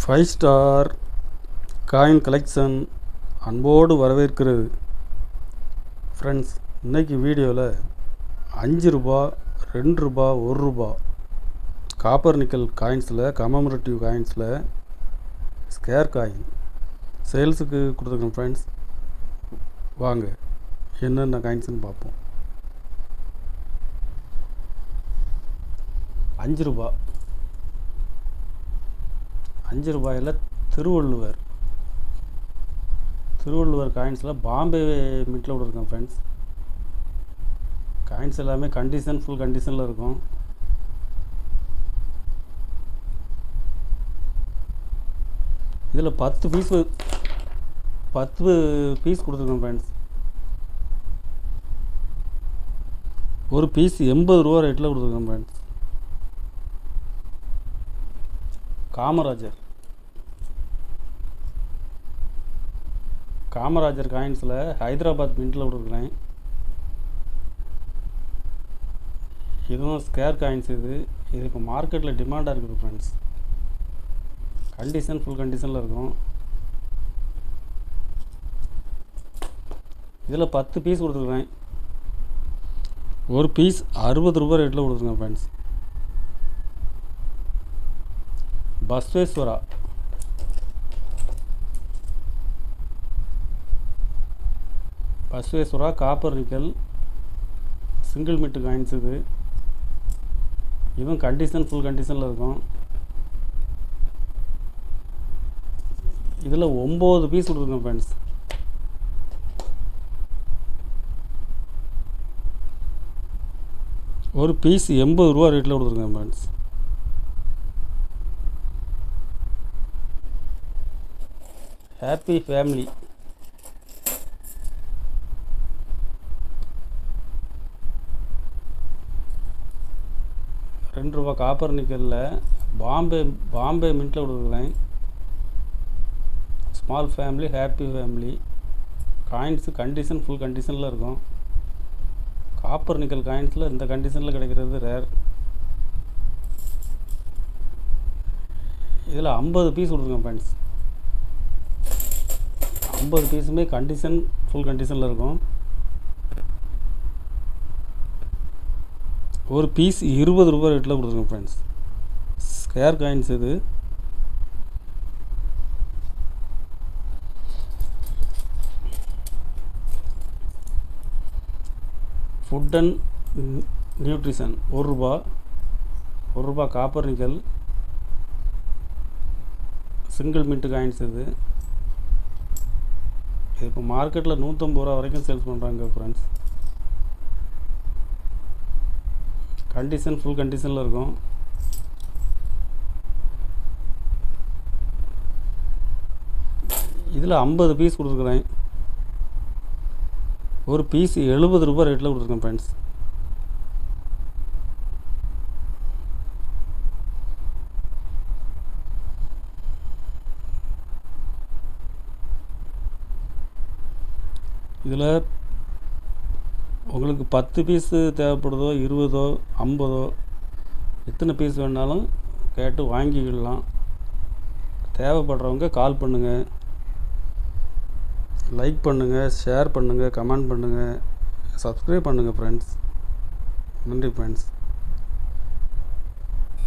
Five star coin collection அன்போடு வரவேற்கிறது. Friends, இன்றைக்கி வீடியோவில் 5 ரூபா, 2 ரூபா, 1 ரூபா காப்பர் நிக்கல் காயின்ஸில், கமமரேட்டிவ் காயின்ஸில் ஸ்கேர் காயின் சேல்ஸுக்கு கொடுத்துருக்கேன். ஃப்ரெண்ட்ஸ், வாங்க என்னென்ன காயின்ஸ்னு பார்ப்போம். 5 ரூபா, 5 ரூபாயில் திருவள்ளுவர் காயின்ஸில் பாம்பே மின்ட்டில் விட்டுருக்கேன். ஃப்ரெண்ட்ஸ், காயின்ஸ் எல்லாமே ஃபுல் கண்டிஷனில் இருக்கும். இதில் 10 பீஸ் கொடுத்துருக்கேன். ஃப்ரெண்ட்ஸ், ஒரு பீஸ் 80 ரூபா ரேட்டில் கொடுத்துருக்கேன். ஃப்ரெண்ட்ஸ், காமராஜர் காயின்ஸில் ஹைதராபாத் மின்ட்டில் விட்டுருக்குறேன். இதுவும் ஸ்கேர் காயின்ஸ். இது இப்போ மார்க்கெட்டில் டிமாண்டாக இருக்குது. ஃப்ரெண்ட்ஸ், ஃபுல் கண்டிஷனில் இருக்கும். இதில் 10 பீஸ் கொடுத்துருக்குறேன். ஒரு பீஸ் 60 ரூபா ரேட்டில் கொடுத்துருக்கேன். Friends, Basaveshwara copper nickel single mint coins. இதுவும் ஃபுல் கண்டிஷனில் இருக்கும். இதில் 9 பீஸ் கொடுத்துருக்கேன். ஃப்ரெண்ட்ஸ், ஒரு பீஸ் 80 ரூபா ரேட்டில் கொடுத்துருக்கேன். ஃப்ரெண்ட்ஸ், ஹாப்பி ஃபேமிலி ₹2 காப்பர் நிக்கலில் பாம்பே மின்ட்டில் கொடுக்குறேன். Small family, happy family coins full கண்டிஷனில் இருக்கும். காப்பர் நிக்கல் காயின்ஸில் இந்த கண்டிஷனில் கிடைக்கிறது ரேர். இதில் 50 பீஸ் கொடுத்துருக்கேன். ஃப்ரெண்ட்ஸ், 50 பீஸுமே ஃபுல் கண்டிஷனில் இருக்கும். ஒரு பீஸ் 20 ரூபா ரேட்டில் கொடுத்துருக்கேன். Friends, square coins. இது food and nutrition ₹1 copper nickel single mint coins. இது இப்போ மார்க்கெட்டில் 150 ரூபா வரைக்கும் சேல்ஸ் பண்ணுறாங்க. ஃப்ரெண்ட்ஸ், ஃபுல் கண்டிஷனில் இருக்கும். இதில் 50 பீஸ் கொடுத்துருக்குறேன். ஒரு பீஸ் 70 ரூபா ரேட்டில் கொடுத்துருக்கேன். ஃப்ரெண்ட்ஸ், இதில் உங்களுக்கு 10 பீஸு தேவைப்படுதோ, 20, 50 எத்தனை பீஸ் வேணாலும் கேட்டு வாங்கிக்கலாம். தேவைப்படுறவங்க கால் பண்ணுங்கள், லைக் பண்ணுங்கள், ஷேர் பண்ணுங்கள், கமெண்ட் பண்ணுங்கள், சப்ஸ்கிரைப் பண்ணுங்கள். ஃப்ரெண்ட்ஸ், நன்றி. ஃப்ரெண்ட்ஸ்.